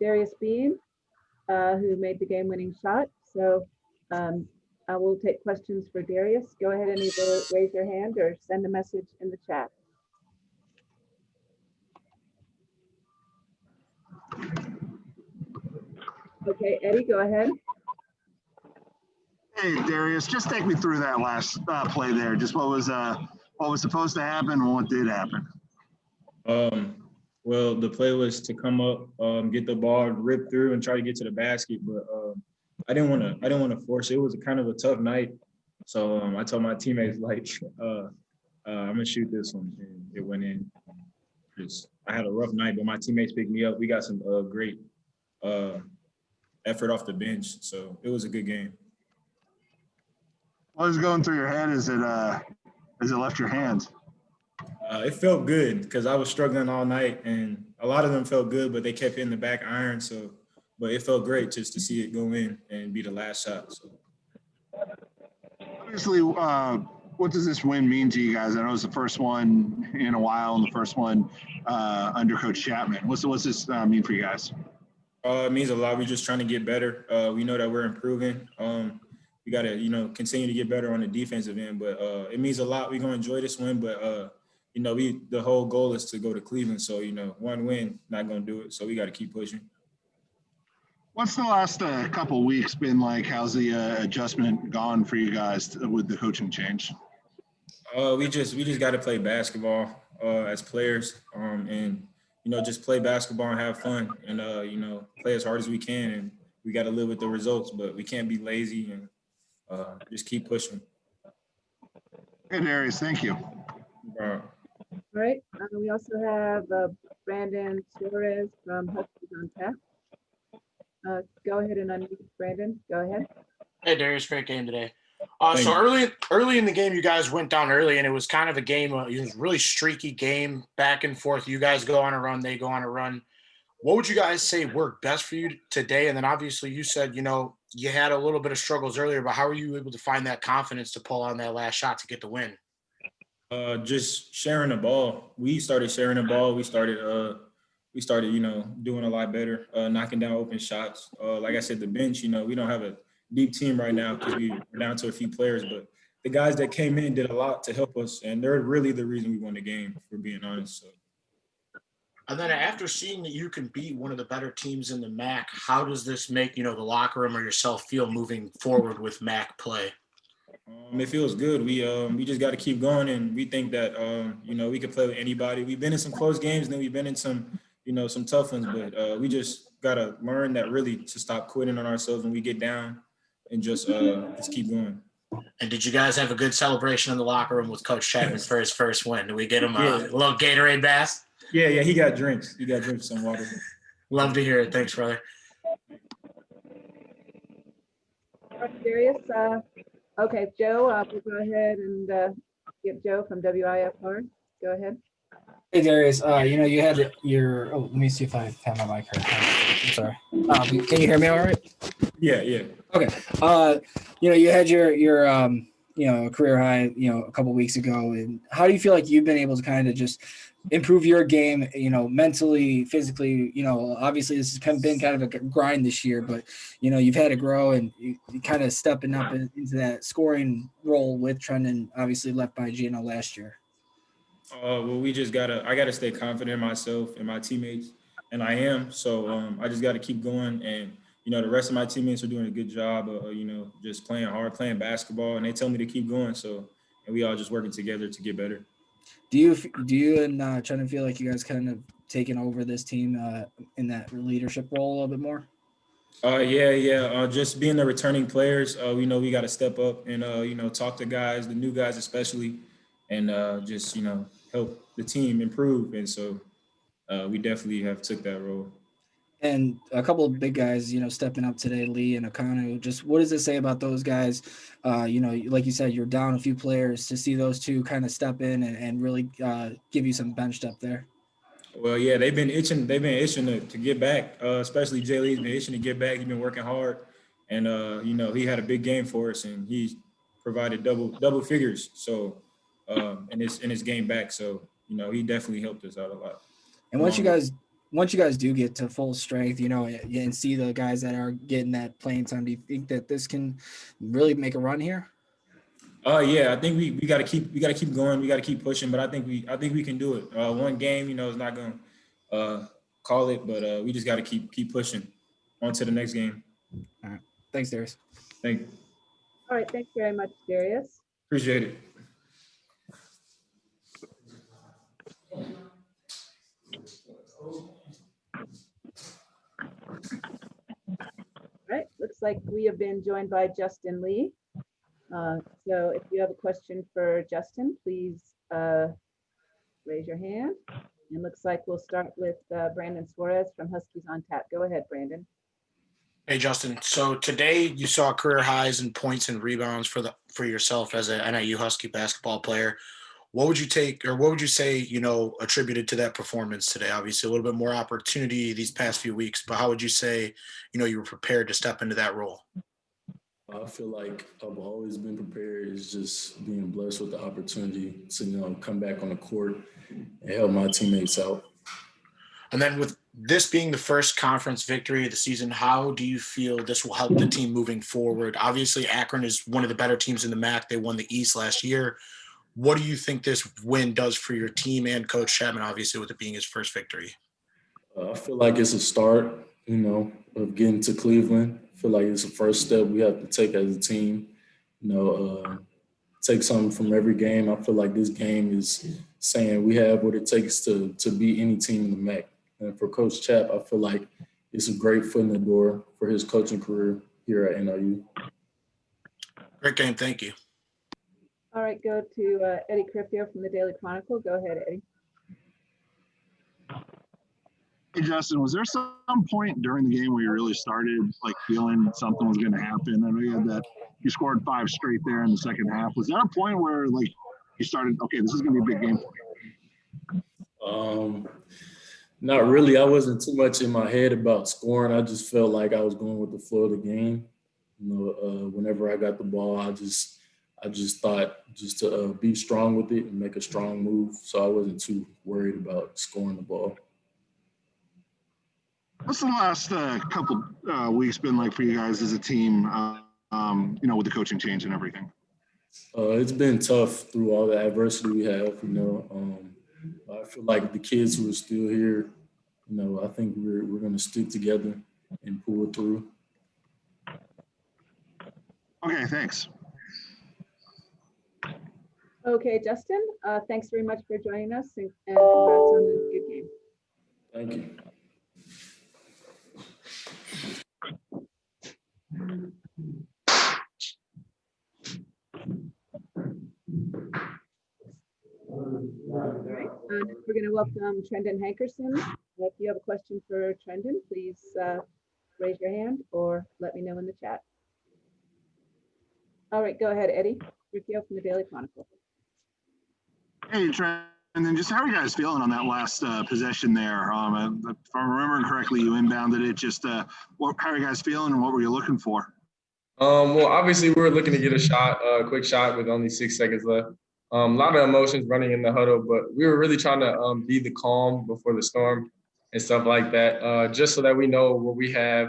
Darius Bean, who made the game-winning shot. So I will take questions for Darius. Go ahead and either raise your hand or send a message in the chat. Okay, Eddie, go ahead. Hey, Darius, just take me through that last play there. Just what was supposed to happen and what did happen. Well, the play was to come up, get the ball, rip through, and try to get to the basket. But I didn't want to force it. It was a kind of a tough night, so I told my teammates like, I'm gonna shoot this one, and it went in. I had a rough night, but my teammates picked me up. We got some great effort off the bench, so it was a good game. What was going through your head as it left your hands? It felt good because I was struggling all night, and a lot of them felt good, but they kept hitting the back iron. So, but it felt great just to see it go in and be the last shot. So. Obviously, what does this win mean to you guys? I know it's the first one in a while, and the first one under Coach Chapman. What's this mean for you guys? It means a lot. We're just trying to get better. We know that we're improving. We got to, continue to get better on the defensive end. But it means a lot. We're going to enjoy this win. But, the whole goal is to go to Cleveland. So, one win, not going to do it. So we got to keep pushing. What's the last couple weeks been like? How's the adjustment gone for you guys with the coaching change? We just got to play basketball as players and, just play basketball and have fun and, play as hard as we can. And we got to live with the results, but we can't be lazy and just keep pushing. Hey, Darius, thank you. All right. We also have Brandon Suarez from Huskies on tap. Go ahead and unmute Brandon. Go ahead. Hey, Darius, great game today. So early in the game, you guys went down early, and it was kind of a game. It was a really streaky game, back and forth. You guys go on a run, they go on a run. What would you guys say worked best for you today? And then obviously you said, you had a little bit of struggles earlier, but how were you able to find that confidence to pull on that last shot to get the win? Just sharing the ball. We started sharing the ball. We started, doing a lot better, knocking down open shots. Like I said, the bench, we don't have a deep team right now because we're down to a few players, but the guys that came in did a lot to help us, and they're really the reason we won the game, if we're being honest. So. And then after seeing that you can beat one of the better teams in the MAC, how does this make, the locker room or yourself feel moving forward with MAC play? It feels good. We just got to keep going, and we think that, we can play with anybody. We've been in some close games, and then we've been in some, some tough ones, but we just got to learn that really to stop quitting on ourselves when we get down and just keep going. And did you guys have a good celebration in the locker room with Coach Chapman for his first win? Did we get him a little Gatorade bath? Yeah, he got drinks. He got drinks, some water. Love to hear it. Thanks, brother. All right, Darius. Okay, Joe, we'll go ahead and get Joe from WIFR. Go ahead. Hey, Darius. You had your. Oh, let me see if I have my mic right. I'm sorry. Can you hear me all right? Yeah. Okay. You had your career high, a couple weeks ago. And how do you feel like you've been able to kind of just improve your game, mentally, physically? Obviously this has been kind of a grind this year, but, you've had to grow and you kind of stepping up into that scoring role with Trendon, obviously left by Gino last year. Well, I got to stay confident in myself and my teammates, and I am. So I just got to keep going. And, the rest of my teammates are doing a good job of, just playing hard, playing basketball, and they tell me to keep going. So, and we all just working together to get better. Do you and Trendon feel like you guys kind of taken over this team in that leadership role a little bit more? Yeah. Just being the returning players, we know we got to step up and, talk to guys, the new guys especially, and just, help the team improve. And so we definitely have took that role. And a couple of big guys, stepping up today, Lee and Akron. Just what does it say about those guys? Like you said, you're down a few players. To see those two kind of step in and really give you some bench depth there. Well, yeah, they've been itching to get back. Especially Jay Lee's been itching to get back. He's been working hard, and he had a big game for us, and he provided double figures. So in his game back, so he definitely helped us out a lot. And once you guys once you guys do get to full strength, and see the guys that are getting that playing time, do you think that this can really make a run here? Yeah, I think we got to keep going. We got to keep pushing, but I think we can do it. One game, is not going to call it, but we just got to keep pushing on to the next game. All right. Thanks, Darius. Thank you. All right, thanks very much, Darius. Appreciate it. All right, looks like we have been joined by Justin Lee. So if you have a question for Justin, please raise your hand. And looks like we'll start with Brandon Suarez from Huskies on Tap. Go ahead, Brandon. Hey, Justin. So today you saw career highs in points and rebounds for yourself as a NIU Husky basketball player. What would you say, attributed to that performance today? Obviously, a little bit more opportunity these past few weeks, but how would you say, you were prepared to step into that role? I feel like I've always been prepared. It's just being blessed with the opportunity to, come back on the court and help my teammates out. And then with this being the first conference victory of the season, how do you feel this will help the team moving forward? Obviously, Akron is one of the better teams in the MAC. They won the East last year. What do you think this win does for your team and Coach Chapman, obviously, with it being his first victory? I feel like it's a start, of getting to Cleveland. I feel like it's the first step we have to take as a team, take something from every game. I feel like this game is saying we have what it takes to beat any team in the MAC. And for Coach Chap, I feel like it's a great foot in the door for his coaching career here at NIU. Great game. Thank you. All right, go to Eddie Criffio from the Daily Chronicle. Go ahead, Eddie. Hey, Justin, was there some point during the game where you really started feeling something was going to happen? I know you scored 5 straight there in the second half. Was there a point where you started, okay, this is going to be a big game for you? Not really. I wasn't too much in my head about scoring. I just felt like I was going with the flow of the game. Whenever I got the ball, I just thought just to be strong with it and make a strong move. So I wasn't too worried about scoring the ball. What's the last couple weeks been like for you guys as a team, with the coaching change and everything? It's been tough through all the adversity we have, I feel like the kids who are still here, I think we're going to stick together and pull it through. Okay, thanks. Okay, Justin, thanks very much for joining us and congrats on the good game. Thank you. All right, we're going to welcome Trendon Hankerson. If you have a question for Trendon, please raise your hand or let me know in the chat. All right, go ahead, Eddie. Riccio from the Daily Chronicle. Hey, Trent, and then just how are you guys feeling on that last possession there? If I'm remembering correctly, you inbounded it. Just how are you guys feeling and what were you looking for? Well, obviously, we were looking to get a quick shot with only 6 seconds left. A lot of emotions running in the huddle, but we were really trying to be the calm before the storm and stuff like that, just so that we know what we have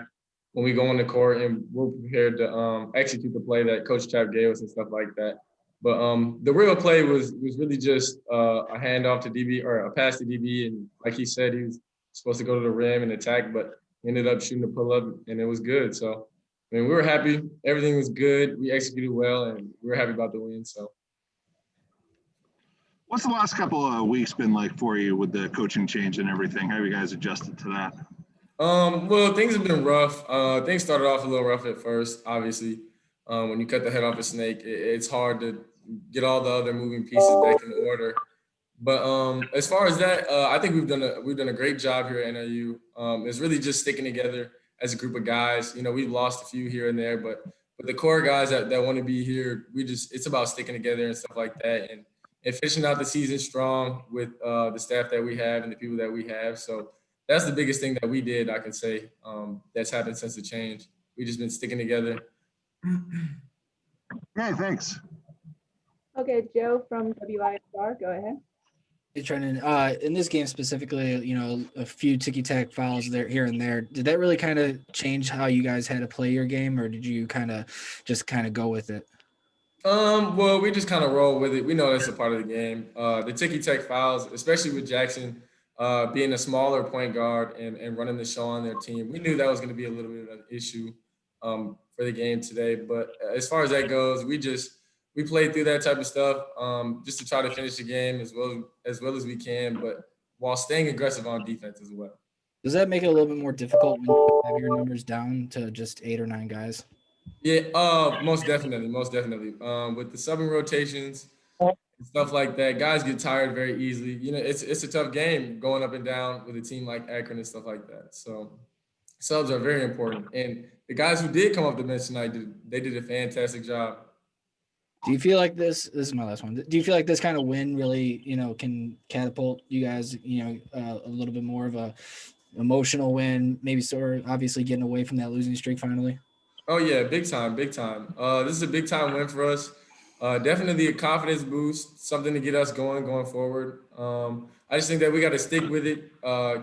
when we go on the court and we're prepared to execute the play that Coach Chap gave us and stuff like that. But the real play was really just a handoff to DB or a pass to DB, and like he said, he was supposed to go to the rim and attack, but he ended up shooting a pull-up, and it was good. So, we were happy. Everything was good. We executed well, and we were happy about the win. So. What's the last couple of weeks been like for you with the coaching change and everything? How have you guys adjusted to that? Well, things have been rough. Things started off a little rough at first, obviously. When you cut the head off a snake, it's hard to get all the other moving pieces back in order. But as far as that, I think we've done a great job here at NIU. It's really just sticking together as a group of guys. We've lost a few here and there, but the core guys that want to be here, it's about sticking together and stuff like that. And finishing out the season strong with the staff that we have and the people that we have. So that's the biggest thing that we did, I can say, that's happened since the change. We've just been sticking together. Okay, thanks. Okay, Joe from WISR, go ahead. Hey, Trenton, in this game specifically, a few ticky-tack fouls there, here and there. Did that really kind of change how you guys had to play your game, or did you just go with it? Well, we just kind of roll with it. We know that's a part of the game. The ticky-tack fouls, especially with Jackson being a smaller point guard and running the show on their team, we knew that was going to be a little bit of an issue for the game today. But as far as that goes, we played through that type of stuff just to try to finish the game as well as we can, but while staying aggressive on defense as well. Does that make it a little bit more difficult when you have your numbers down to just 8 or 9 guys? Yeah, most definitely, most definitely. With the subbing rotations and stuff like that, guys get tired very easily. It's a tough game going up and down with a team like Akron and stuff like that. So subs are very important. And the guys who did come off the bench tonight did a fantastic job. Do you feel like this is my last one? Do you feel like this kind of win really, can catapult you guys, a little bit more of a emotional win, maybe sort of obviously getting away from that losing streak finally? Oh yeah, big time, big time. This is a big time win for us. Definitely a confidence boost, something to get us going forward. I just think that we got to stick with it.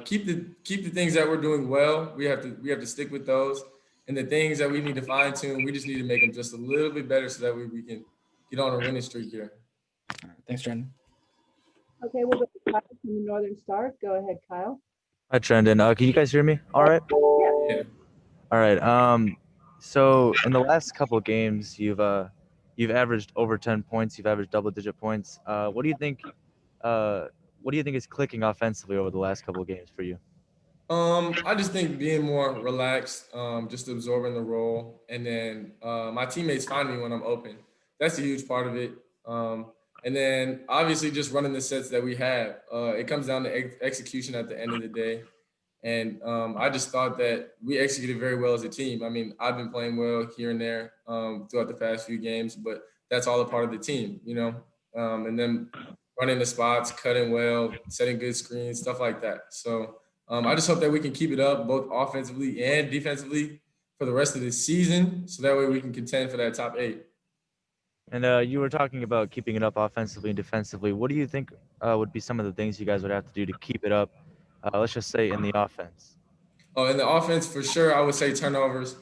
Keep the things that we're doing well. We have to stick with those, and the things that we need to fine tune, we just need to make them just a little bit better so that way we can get on a winning streak here. All right, thanks, Trenton. Okay, we'll go to Kyle from the Northern Star. Go ahead, Kyle. Hi, Trendon. Can you guys hear me? All right. Yeah. All right. So in the last couple of games, you've averaged over 10 points. You've averaged double-digit points. What do you think? What do you think is clicking offensively over the last couple of games for you? I just think being more relaxed, just absorbing the role, and then my teammates find me when I'm open. That's a huge part of it. And then obviously just running the sets that we have. It comes down to execution at the end of the day. And I just thought that we executed very well as a team. I mean, I've been playing well here and there throughout the past few games, but that's all a part of the team, and then running the spots, cutting well, setting good screens, stuff like that. So I just hope that we can keep it up both offensively and defensively for the rest of the season. So that way we can contend for that top 8. And you were talking about keeping it up offensively and defensively. What do you think would be some of the things you guys would have to do to keep it up? Let's just say in the offense. Oh, in the offense, for sure, I would say turnovers.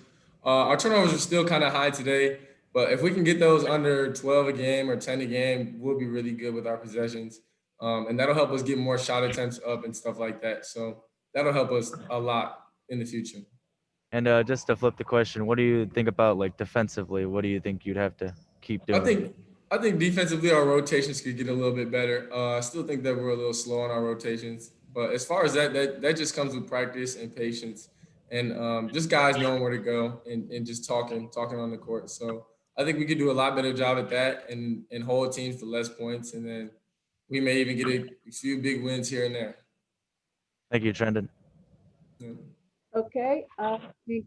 Our turnovers are still kind of high today, but if we can get those under 12 a game or 10 a game, we'll be really good with our possessions. And that'll help us get more shot attempts up and stuff like that. So that'll help us a lot in the future. And just to flip the question, what do you think about like defensively? What do you think you'd have to keep doing? I think defensively our rotations could get a little bit better. I still think that we're a little slow on our rotations, but as far as that just comes with practice and patience, and just guys knowing where to go and just talking on the court. So I think we could do a lot better job at that and hold teams to less points, and then we may even get a few big wins here and there. Thank you, Trendon. Yeah. Okay, I think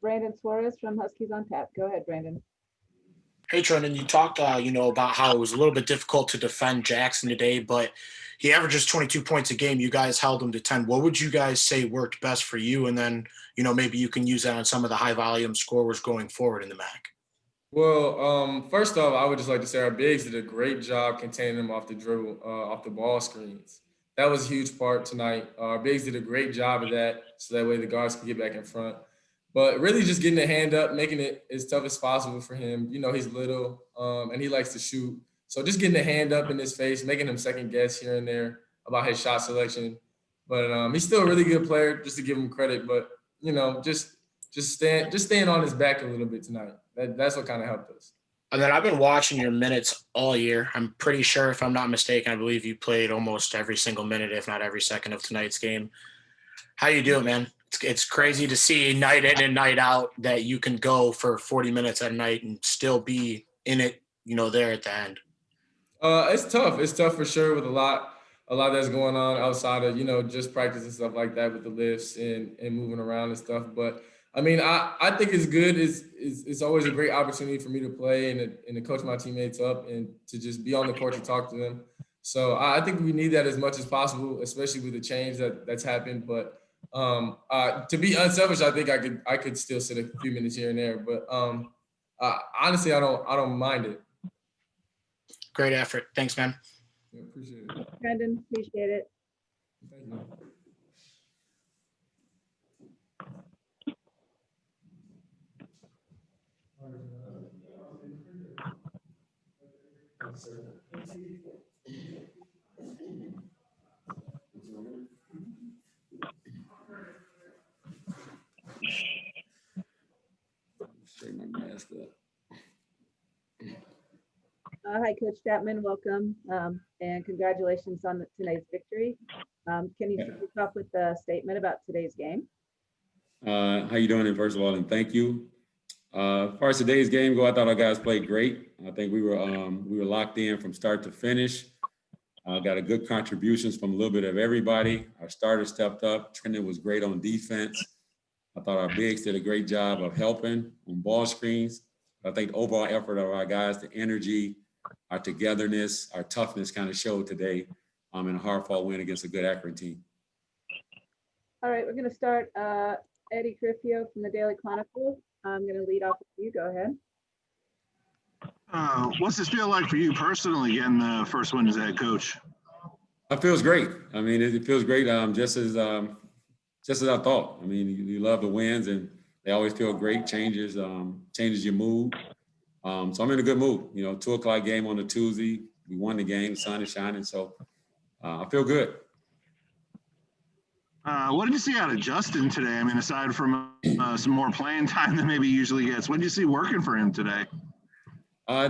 Brandon Suarez from Huskies on Tap. Go ahead, Brandon. Hey, Trenton, you talked, about how it was a little bit difficult to defend Jackson today, but he averages 22 points a game. You guys held him to 10. What would you guys say worked best for you? And then, maybe you can use that on some of the high volume scorers going forward in the MAC. Well, first off, I would just like to say our bigs did a great job containing them off the dribble, off the ball screens. That was a huge part tonight. Our bigs did a great job of that, so that way the guards can get back in front. But really just getting the hand up, making it as tough as possible for him. He's little and he likes to shoot. So just getting the hand up in his face, making him second guess here and there about his shot selection. But he's still a really good player, just to give him credit. But, just staying on his back a little bit tonight. That's what kind of helped us. And then I've been watching your minutes all year. I'm pretty sure, if I'm not mistaken, I believe you played almost every single minute, if not every second of tonight's game. How you doing, man? It's crazy to see night in and night out that you can go for 40 minutes at night and still be in it, there at the end. It's tough. It's tough for sure with a lot that's going on outside of, just practice and stuff like that with the lifts and moving around and stuff. But I mean, I think it's good. It's always a great opportunity for me to play and to coach my teammates up and to just be on the court to talk to them. So I think we need that as much as possible, especially with the change that's happened. But to be unselfish, I think I could still sit a few minutes here and there. But honestly, I don't mind it. Great effort. Thanks, man. Yeah, appreciate it. Brendan, appreciate it. Thank you. Straighten my mask up. Hi, Coach Chapman, welcome, and congratulations on tonight's victory. Can you kick us off with a statement about today's game? How you doing? And first of all, and thank you. As far as today's game go, I thought our guys played great. I think we were locked in from start to finish. Got a good contributions from a little bit of everybody. Our starters stepped up. Trendon was great on defense. I thought our bigs did a great job of helping on ball screens. I think the overall effort of our guys, the energy, our togetherness, our toughness kind of showed today in a hard-fought win against a good Akron team. All right, we're going to start Eddie Griffio from the Daily Chronicle. I'm going to lead off with you. Go ahead. What's this feel like for you personally, getting the first win as head coach? It feels great. I mean, it feels great. Just as I thought. I mean, you love the wins, and they always feel great. Changes your mood. So I'm in a good mood. 2:00 game on a Tuesday. We won the game. The sun is shining, so I feel good. What did you see out of Justin today? I mean, aside from some more playing time than maybe he usually gets, what did you see working for him today?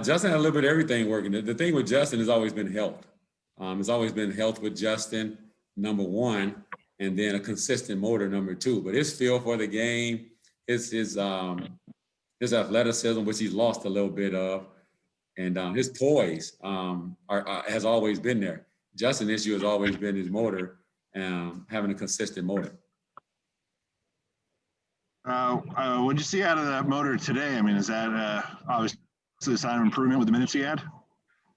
Justin had a little bit of everything working. The thing with Justin has always been health. It's always been health with Justin, number one, and then a consistent motor, number two. But his feel for the game, his athleticism, which he's lost a little bit of, and his poise has always been there. Justin's issue has always been his motor, having a consistent motor. What did you see out of that motor today? I mean, is that obviously a sign of improvement with the minutes he had?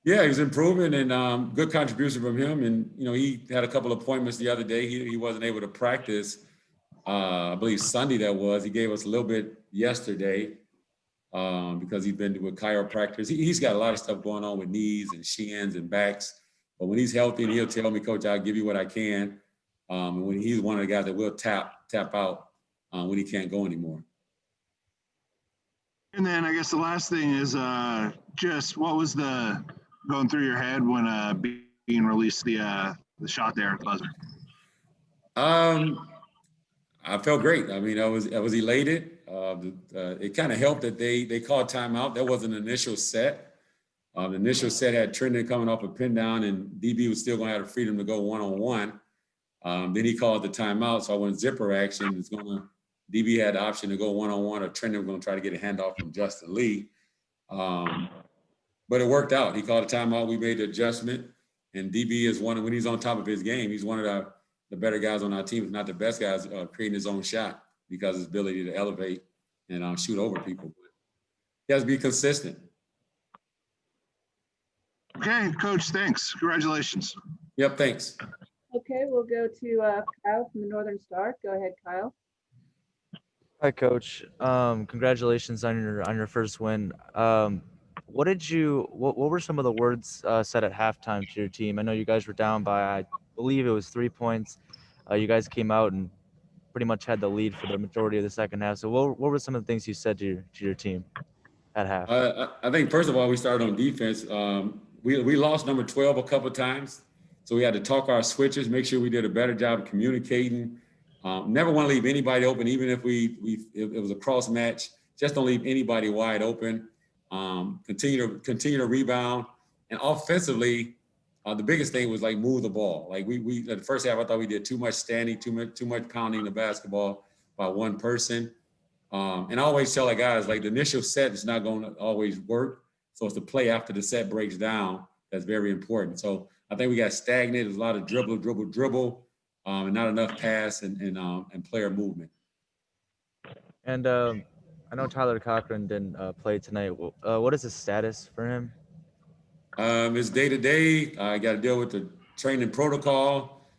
Yeah, he was improving, and good contribution from him. And he had a couple of appointments the other day. He wasn't able to practice. I believe Sunday that was. He gave us a little bit yesterday because he's been with chiropractors. He's got a lot of stuff going on with knees and shins and backs. But when he's healthy, and he'll tell me, Coach, I'll give you what I can. And when he's one of the guys that will tap out when he can't go anymore. And then I guess the last thing is just what was going through your head when being released the shot there at the buzzer? I felt great. I mean, I was elated. It kind of helped that they called timeout. That was an initial set. The initial set had Trendon coming off a pin down, and DB was still going to have the freedom to go one-on-one. Then he called the timeout, so I went zipper action. DB had the option to go one-on-one, or Trendon was going to try to get a handoff from Justin Lee. But it worked out. He called a timeout. We made the adjustment, and DB is when he's on top of his game, he's one of the better guys on our team, if not the best guys, creating his own shot because of his ability to elevate and shoot over people. But he has to be consistent. Okay, Coach, thanks. Congratulations. Yep, thanks. Okay, we'll go to Kyle from the Northern Star. Go ahead, Kyle. Hi, Coach. Congratulations on your first win. What were some of the words said at halftime to your team? I know you guys were down by, I believe it was 3 points. You guys came out and pretty much had the lead for the majority of the second half. So what were some of the things you said to your team at half? I think first of all, we started on defense. We lost number 12 a couple of times, so we had to talk our switches, make sure we did a better job of communicating. Never want to leave anybody open, even if it was a cross match. Just don't leave anybody wide open. Continue to rebound, and offensively, the biggest thing was like move the ball. Like we the first half, I thought we did too much standing, too much pounding the basketball by one person. And I always tell our guys, like the initial set is not going to always work. So it's the play after the set breaks down that's very important. So I think we got stagnant. There's a lot of dribble, and not enough pass and player movement. And I know Tyler Cochran didn't play tonight. What is his status for him? It's day to day. I got to deal with the training protocol.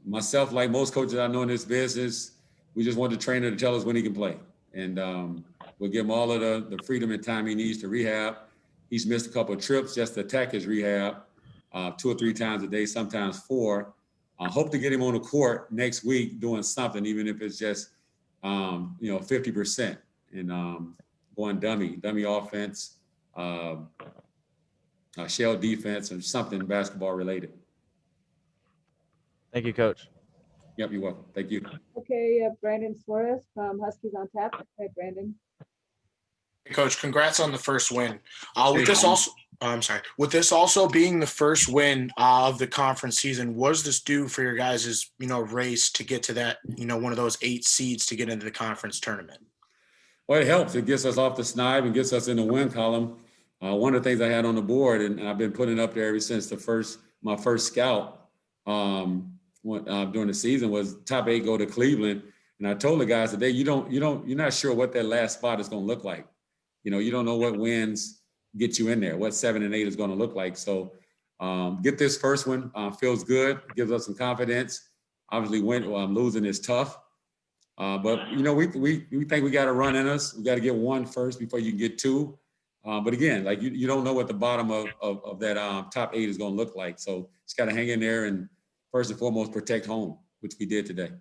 Myself, like most coaches I know in this business, we just want the trainer to tell us when he can play. And we'll give him all of the freedom and time he needs to rehab. He's missed a couple of trips just to attack his rehab. 2 or 3 times a day, sometimes 4. I hope to get him on the court next week doing something, even if it's just, 50% and going dummy offense, shell defense, or something basketball related. Thank you, Coach. Yep, you're welcome. Thank you. Okay, Brandon Suarez from Huskies on Tap. Okay, Brandon. Hey, Coach, congrats on the first win. With this also being the first win of the conference season, what does this do for your guys' race to get to that, one of those 8 seeds to get into the conference tournament? Well, it helps. It gets us off the snide and gets us in the win column. One of the things I had on the board, and I've been putting it up there ever since my first scout during the season, was top 8 go to Cleveland. And I told the guys today, you're not sure what that last spot is going to look like. You don't know what wins get you in there, what 7 and 8 is going to look like. So get this first one, feels good, gives us some confidence. Obviously, losing is tough. But we think we got a run in us. We got to get 1 first before you can get 2. But again, like you don't know what the bottom of that top 8 is going to look like. So just got to hang in there and first and foremost protect home, which we did today.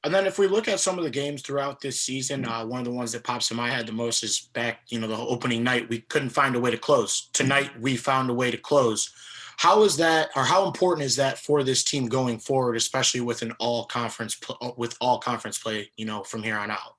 And then if we look at some of the games throughout this season, one of the ones that pops in my head the most is back, the opening night, we couldn't find a way to close. Tonight, we found a way to close. How is that, or how important is that for this team going forward, especially with all conference play, from here on out?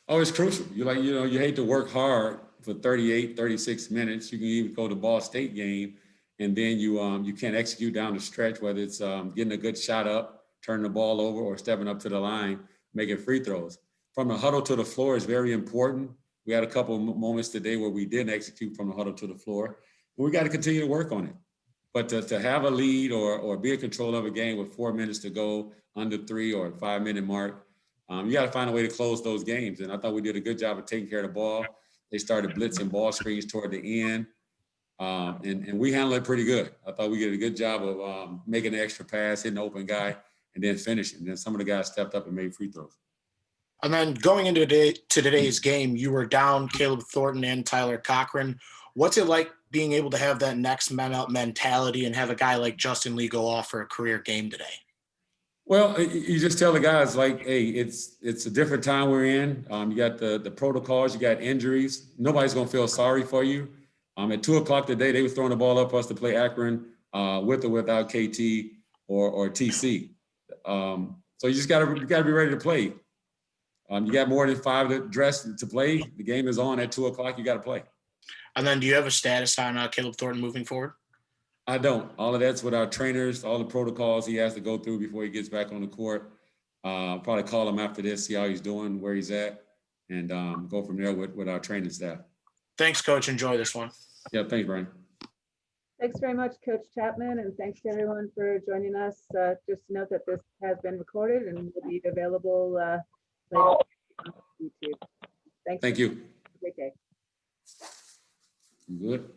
Oh, it's crucial. You hate to work hard for 38, 36 minutes. You can even go to Ball State game, and then you can't execute down the stretch, whether it's getting a good shot up, turning the ball over, or stepping up to the line, making free throws. From the huddle to the floor is very important. We had a couple of moments today where we didn't execute from the huddle to the floor. And we got to continue to work on it. But to have a lead or be in control of a game with 4 minutes to go, under 3 or 5 minute mark, you got to find a way to close those games. And I thought we did a good job of taking care of the ball. They started blitzing ball screens toward the end. And we handled it pretty good. I thought we did a good job of making an extra pass, hitting the open guy, and then finishing. And then some of the guys stepped up and made free throws. And then going into today's game, you were down Caleb Thornton and Tyler Cochran. What's it like being able to have that next man out mentality and have a guy like Justin Lee go off for a career game today? Well, you just tell the guys, like, hey, it's a different time we're in. You got the protocols, you got injuries. Nobody's going to feel sorry for you. At 2 o'clock today, they were throwing the ball up for us to play Akron with or without KT or TC. So you got to be ready to play. You got more than 5 to dress to play. The game is on at 2 o'clock. You got to play. And then do you have a status on Caleb Thornton moving forward? I don't. All of that's with our trainers, all the protocols he has to go through before he gets back on the court. Probably call him after this, see how he's doing, where he's at, and go from there with our training staff. Thanks, Coach. Enjoy this one. Yeah, thanks, Brian. Thanks very much, Coach Chapman, and thanks to everyone for joining us. Just to note that this has been recorded and will be available later on YouTube. Thanks. Thank you. Have a great day. Good.